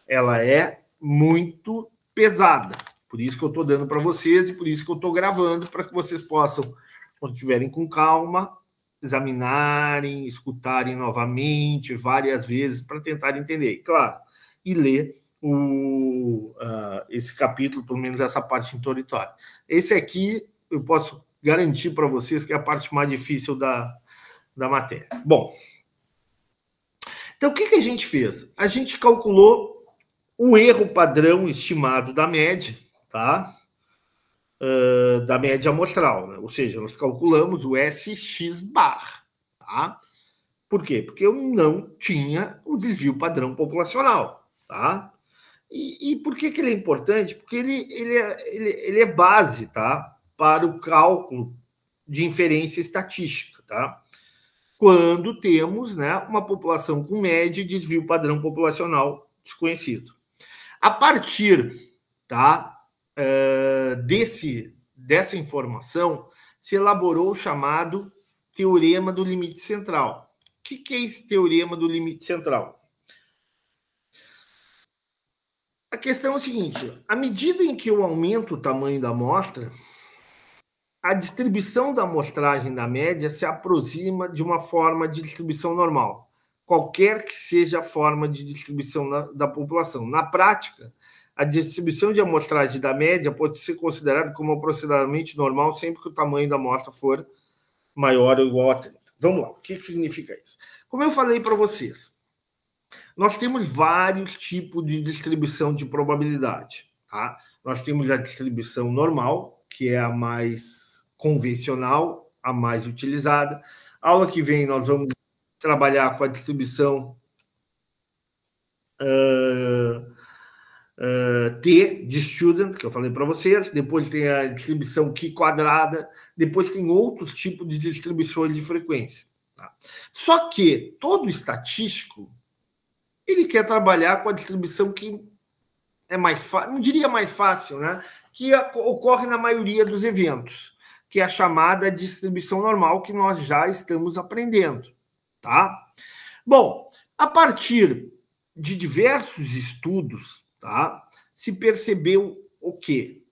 ela é muito pesada. Por isso que eu estou dando para vocês e por isso que eu estou gravando, para que vocês possam, quando estiverem com calma, examinarem, escutarem novamente, várias vezes, para tentar entender. Claro, e ler esse capítulo, pelo menos essa parte introdutória. Esse aqui, eu posso garantir para vocês que é a parte mais difícil da matéria. Bom, então o que a gente fez? A gente calculou o erro padrão estimado da média, tá? Da média amostral, né? Ou seja, nós calculamos o SX bar, tá? Por quê? Porque eu não tinha o desvio padrão populacional, tá? E por que ele é importante? Porque ele é base, tá? Para o cálculo de inferência estatística, tá? Quando temos, né, uma população com média de desvio padrão populacional desconhecido. A partir, tá, dessa informação, se elaborou o chamado teorema do limite central. O que é esse teorema do limite central? A questão é o seguinte: à medida em que eu aumento o tamanho da amostra, a distribuição da amostragem da média se aproxima de uma forma de distribuição normal, qualquer que seja a forma de distribuição da população. Na prática, a distribuição de amostragem da média pode ser considerada como aproximadamente normal sempre que o tamanho da amostra for maior ou igual a 30. Vamos lá, o que significa isso? Como eu falei para vocês, nós temos vários tipos de distribuição de probabilidade. Tá? Nós temos a distribuição normal, que é a mais convencional, a mais utilizada. Aula que vem nós vamos trabalhar com a distribuição T de student, que eu falei para vocês. Depois tem a distribuição Q quadrada. Depois tem outros tipos de distribuições de frequência. Tá? Só que todo estatístico ele quer trabalhar com a distribuição que é mais fácil, não diria mais fácil, né? Que ocorre na maioria dos eventos, que é a chamada distribuição normal, que nós já estamos aprendendo, tá? Bom, a partir de diversos estudos, tá? Se percebeu o quê?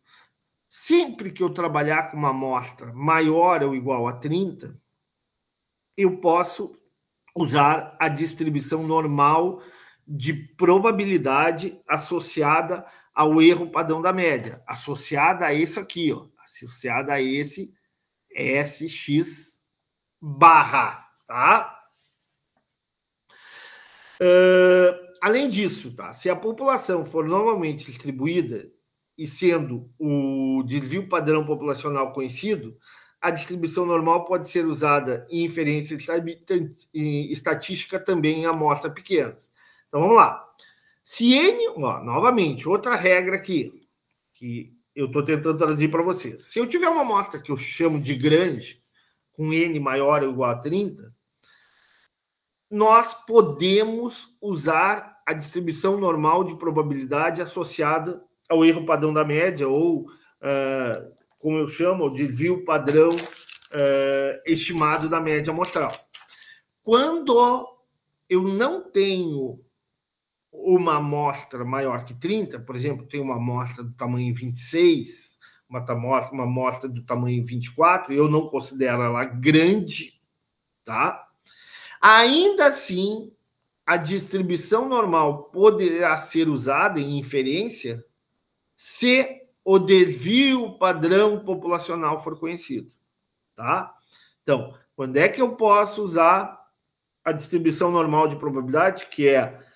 Sempre que eu trabalhar com uma amostra maior ou igual a 30, eu posso usar a distribuição normal de probabilidade associada ao erro padrão da média, associada a esse aqui, ó, associada a esse SX barra, tá? Além disso, tá? Se a população for normalmente distribuída e sendo o desvio padrão populacional conhecido, a distribuição normal pode ser usada em inferência estatística também em amostras pequenas. Então, vamos lá. Se N, ó, novamente, outra regra aqui, que eu estou tentando traduzir para vocês. Se eu tiver uma amostra que eu chamo de grande, com N maior ou igual a 30, nós podemos usar a distribuição normal de probabilidade associada ao erro padrão da média, ou, como eu chamo, o desvio padrão estimado da média amostral. Quando eu não tenho uma amostra maior que 30, por exemplo, tem uma amostra do tamanho 26, uma amostra do tamanho 24, e eu não considero ela grande, tá? Ainda assim, a distribuição normal poderá ser usada em inferência se o desvio padrão populacional for conhecido, tá? Então, quando é que eu posso usar a distribuição normal de probabilidade, que é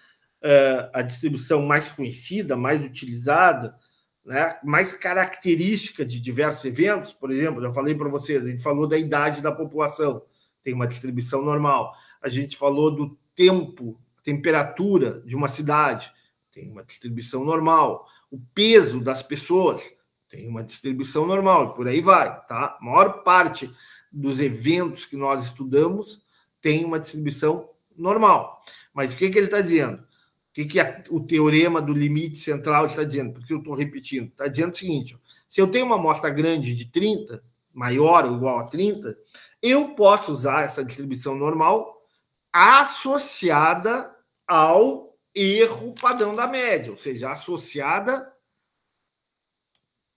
a distribuição mais conhecida, mais utilizada, né, mais característica de diversos eventos? Por exemplo, eu falei para vocês, a gente falou da idade da população, tem uma distribuição normal. A gente falou do tempo, temperatura de uma cidade, tem uma distribuição normal. O peso das pessoas tem uma distribuição normal, por aí vai, tá? A maior parte dos eventos que nós estudamos tem uma distribuição normal. Mas o que ele está dizendo? O que o teorema do limite central está dizendo? Porque eu estou repetindo. Está dizendo o seguinte: se eu tenho uma amostra grande de 30, maior ou igual a 30, eu posso usar essa distribuição normal associada ao erro padrão da média, ou seja, associada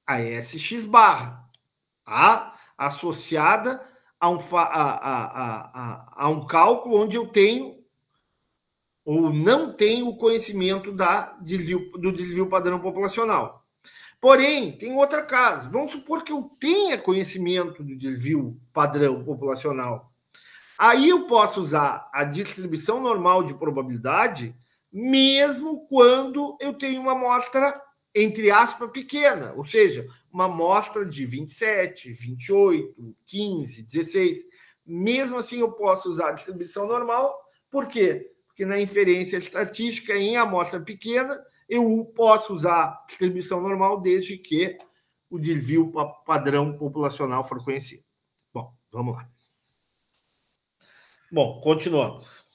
a SX barra, tá? Associada a um cálculo onde eu tenho ou não tenho o conhecimento do desvio padrão populacional. Porém, tem outra caso. Vamos supor que eu tenha conhecimento do desvio padrão populacional. Aí eu posso usar a distribuição normal de probabilidade, mesmo quando eu tenho uma amostra, entre aspas, pequena. Ou seja, uma amostra de 27, 28, 15, 16. Mesmo assim, eu posso usar a distribuição normal. Por quê? porque na inferência estatística, em amostra pequena, eu posso usar distribuição normal desde que o desvio padrão populacional for conhecido. Bom, vamos lá. Bom, continuamos.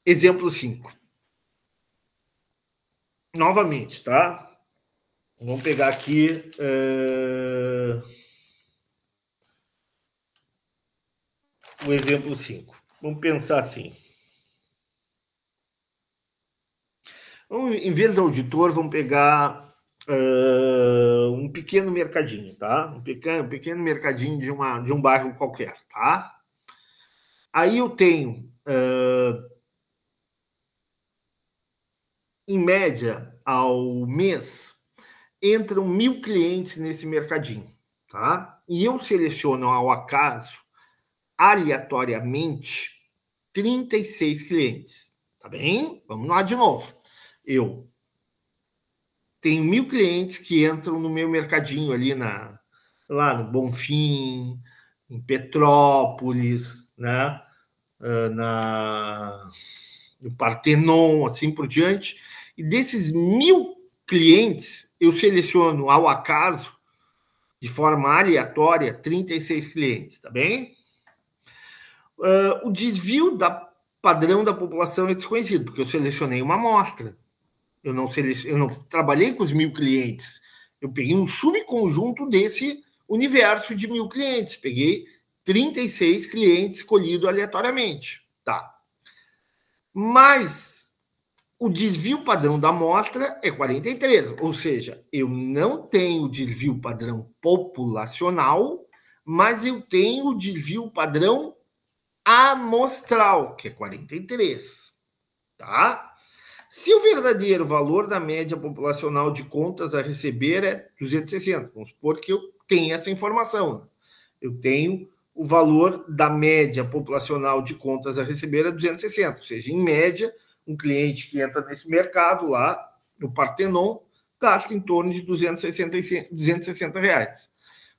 Exemplo 5. Novamente, tá? Vamos pegar aqui... o exemplo 5. Vamos pensar assim. Em vez do auditor, vamos pegar um pequeno mercadinho, tá? Um pequeno mercadinho de um bairro qualquer, tá? Aí eu tenho, em média, ao mês, entram 1.000 clientes nesse mercadinho, tá? E eu seleciono ao acaso, aleatoriamente, 36 clientes, tá bem? Vamos lá de novo. Eu tenho 1.000 clientes que entram no meu mercadinho ali lá no Bonfim, em Petrópolis, né? No Partenon, assim por diante. E desses 1.000 clientes, eu seleciono ao acaso, de forma aleatória, 36 clientes, tá bem? O desvio padrão da população é desconhecido, porque eu selecionei uma amostra. Eu não trabalhei com os 1.000 clientes. Eu peguei um subconjunto desse universo de 1.000 clientes. Peguei 36 clientes escolhidos aleatoriamente. Tá. Mas o desvio padrão da amostra é 43. Ou seja, eu não tenho desvio padrão populacional, mas eu tenho o desvio padrão amostral, que é 43. Tá? Se o verdadeiro valor da média populacional de contas a receber é 260, vamos supor que eu tenho essa informação. Né? Eu tenho o valor da média populacional de contas a receber é 260, ou seja, em média, um cliente que entra nesse mercado lá, no Partenon, gasta em torno de 260 reais.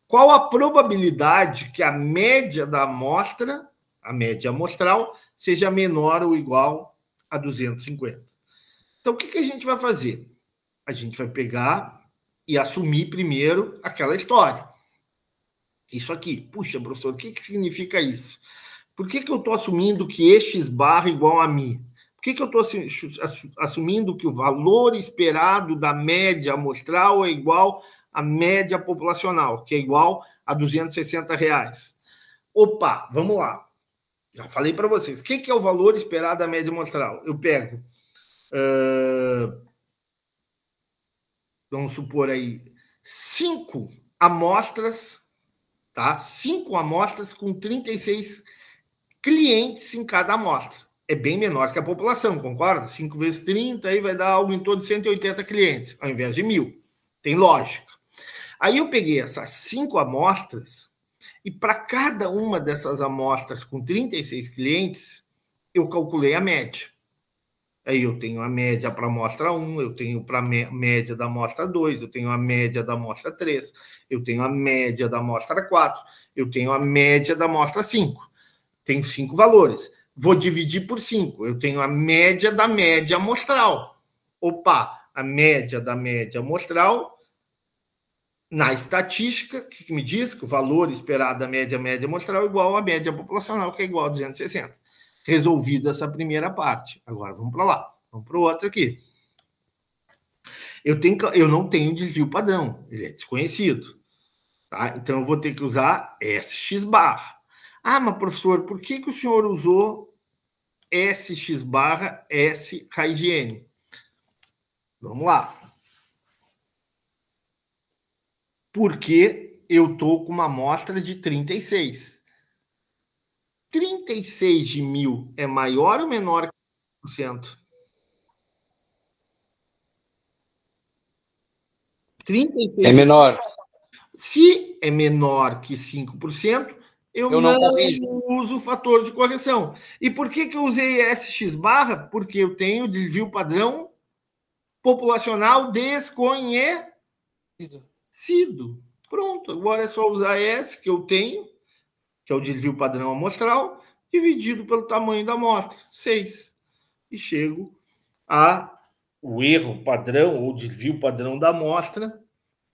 Qual a probabilidade que a média da amostra, a média amostral, seja menor ou igual a 250? Então, o que a gente vai fazer? A gente vai pegar e assumir primeiro aquela história. Isso aqui. Puxa, professor, o que significa isso? Por que eu estou assumindo que X barra é igual a mim? Por que eu estou assumindo que o valor esperado da média amostral é igual à média populacional, que é igual a 260 reais? Opa, vamos lá. Já falei para vocês. O que é o valor esperado da média amostral? Eu pego... vamos supor aí, 5 amostras, tá? 5 amostras com 36 clientes em cada amostra. É bem menor que a população, concorda? 5 vezes 30, aí vai dar algo em torno de 180 clientes, ao invés de 1.000. Tem lógica. Aí eu peguei essas 5 amostras e para cada uma dessas amostras com 36 clientes, eu calculei a média. Aí eu tenho a média para a amostra 1, eu tenho para a média da amostra 2, eu tenho a média da amostra 3, eu tenho a média da amostra 4, eu tenho a média da amostra 5. Tenho 5 valores. Vou dividir por 5. Eu tenho a média da média amostral. Opa, a média da média amostral, na estatística, o que me diz? Que o valor esperado da média amostral é igual à média populacional, que é igual a 260. Resolvida essa primeira parte. Agora vamos para lá. Vamos para o outro aqui. Eu não tenho desvio padrão. Ele é desconhecido. Tá? Então eu vou ter que usar SX barra. Ah, mas professor, por que o senhor usou SX barra S raiz de N? Vamos lá. Porque eu estou com uma amostra de 36. 36 de 1.000 é maior ou menor que 5%? 36 é menor. Se é menor que 5%, eu não uso o fator de correção. E por que eu usei SX barra? Porque eu tenho desvio padrão populacional desconhecido. Pronto, agora é só usar S, que eu tenho, que é o desvio padrão amostral, dividido pelo tamanho da amostra, 6. E chego o erro padrão ou desvio padrão da amostra,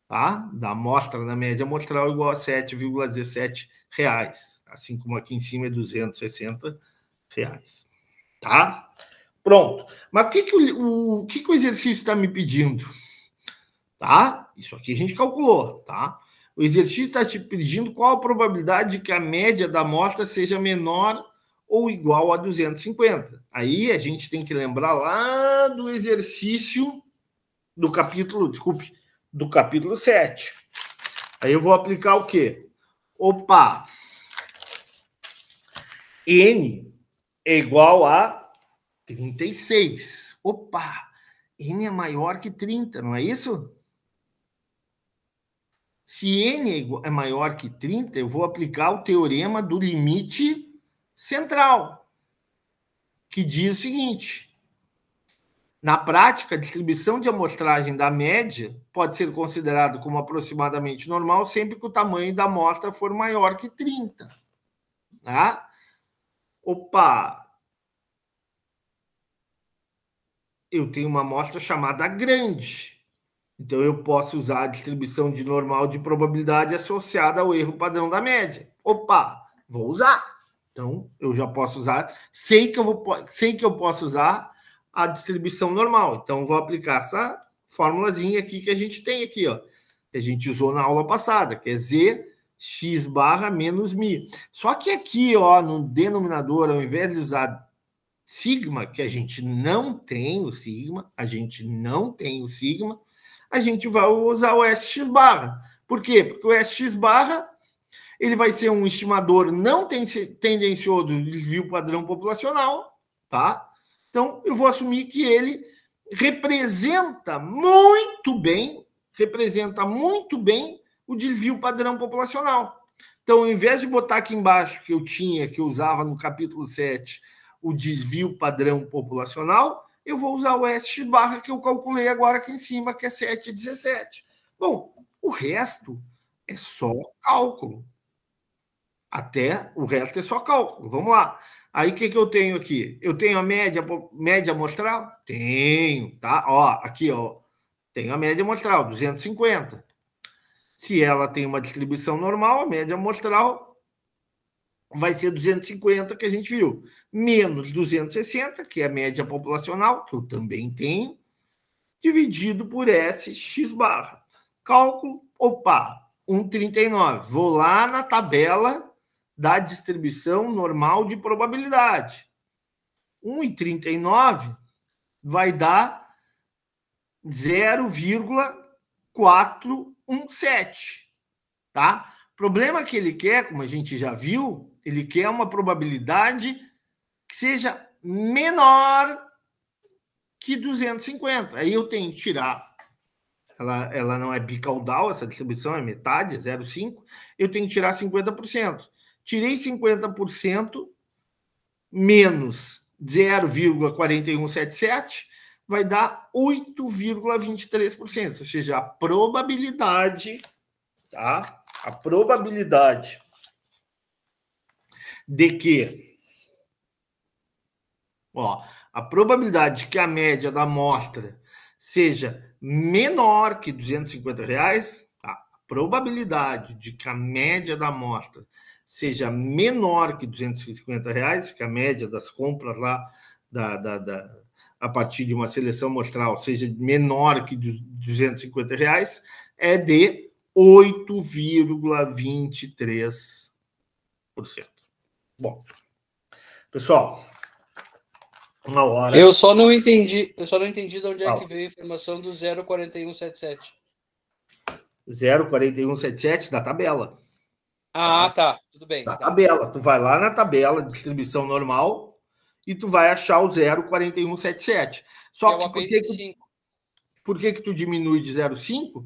tá? Da amostra na média amostral igual a 7,17 reais, assim como aqui em cima é 260 reais, tá? Pronto. Mas o que o exercício está me pedindo? Tá? Isso aqui a gente calculou, tá? O exercício está te pedindo qual a probabilidade de que a média da amostra seja menor ou igual a 250. Aí a gente tem que lembrar lá do exercício do capítulo, desculpe, do capítulo 7. Aí eu vou aplicar o quê? Opa! N é igual a 36. Opa! N é maior que 30, não é isso? Se N é maior que 30, eu vou aplicar o teorema do limite central, que diz o seguinte: na prática, a distribuição de amostragem da média pode ser considerado como aproximadamente normal sempre que o tamanho da amostra for maior que 30. Tá? Opa! Eu tenho uma amostra chamada grande. Então, eu posso usar a distribuição de normal de probabilidade associada ao erro padrão da média. Opa! Vou usar. Então, eu já posso usar. Sei que eu posso usar a distribuição normal. Então, vou aplicar essa formulazinha aqui que a gente tem aqui, ó, que a gente usou na aula passada, que é Z x barra menos mi. Só que aqui, ó, no denominador, ao invés de usar sigma, que a gente não tem o sigma, a gente vai usar o SX barra. Por quê? Porque o SX barra ele vai ser um estimador não tendencioso do desvio padrão populacional, tá? Então, eu vou assumir que ele representa muito bem o desvio padrão populacional. Então, ao invés de botar aqui embaixo que eu usava no capítulo 7, o desvio padrão populacional, eu vou usar o SX barra que eu calculei agora aqui em cima, que é 7,17. Bom, o resto é só cálculo. Até o resto é só cálculo. Vamos lá. Aí, o que eu tenho aqui? Eu tenho a média amostral? Tenho, tá? Ó, aqui, ó. Tenho a média amostral, 250. Se ela tem uma distribuição normal, a média amostral vai ser 250, que a gente viu, menos 260, que é a média populacional, que eu também tenho, dividido por SX barra. Cálculo, opa, 1,39. Vou lá na tabela da distribuição normal de probabilidade. 1,39 vai dar 0,417, tá? O problema que ele quer, como a gente já viu, ele quer uma probabilidade que seja menor que 250. Aí eu tenho que tirar. Ela não é bicaudal, essa distribuição é metade, é 0,5. Eu tenho que tirar 50%. Tirei 50% menos 0,4177 vai dar 8,23%. Ou seja, a probabilidade, tá? A probabilidade de que, ó, a probabilidade de que a média da amostra seja menor que R$250, tá? A probabilidade de que a média da amostra seja menor que R$250, que a média das compras lá a partir de uma seleção amostral seja menor que R$250, é de 8,23%. Bom, pessoal, uma hora. Eu só não entendi de onde é que veio a informação do 0,4177. 0,4177 da tabela. Ah, tá. Tudo bem. Da tabela. Tu vai lá na tabela de distribuição normal e tu vai achar o 0,4177. Só que por que tu diminui de 0,5?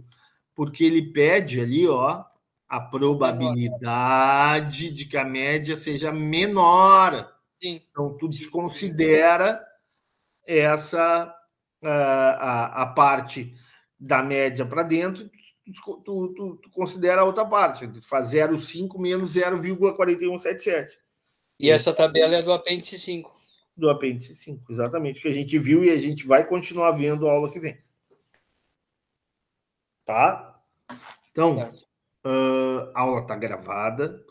Porque ele pede ali, ó, a probabilidade de que a média seja menor. Sim. Então, tu desconsidera essa a parte da média para dentro, tu considera a outra parte. Tu faz 0,5 menos 0,4177. E essa tabela é do apêndice 5. Do apêndice 5, exatamente, que a gente viu e a gente vai continuar vendo a aula que vem. Tá? Então, a aula está gravada.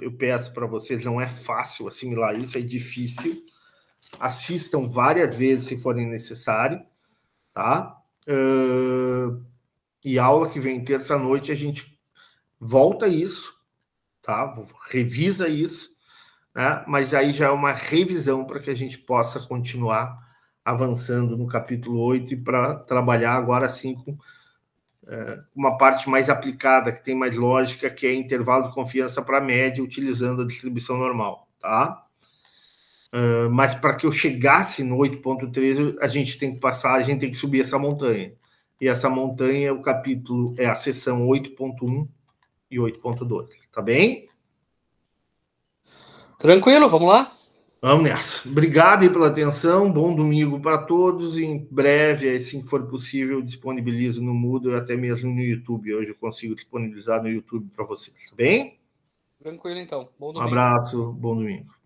Eu peço para vocês, não é fácil assimilar isso, é difícil. Assistam várias vezes se forem necessário, tá? E a aula que vem terça-noite a gente volta a isso, tá? Revisa isso, né? Mas aí já é uma revisão para que a gente possa continuar avançando no capítulo 8 e para trabalhar agora sim com uma parte mais aplicada, que tem mais lógica, que é intervalo de confiança para a média, utilizando a distribuição normal, tá? Mas para que eu chegasse no 8.13, a gente tem que subir essa montanha. E essa montanha, o capítulo é a seção 8.1 e 8.2, tá bem? Tranquilo, vamos lá? Vamos nessa. Obrigado aí pela atenção, bom domingo para todos. Em breve, assim que for possível, eu disponibilizo no Moodle e até mesmo no YouTube. Hoje eu consigo disponibilizar no YouTube para vocês, tá bem? Tranquilo, então. Bom Um domingo. abraço, bom domingo.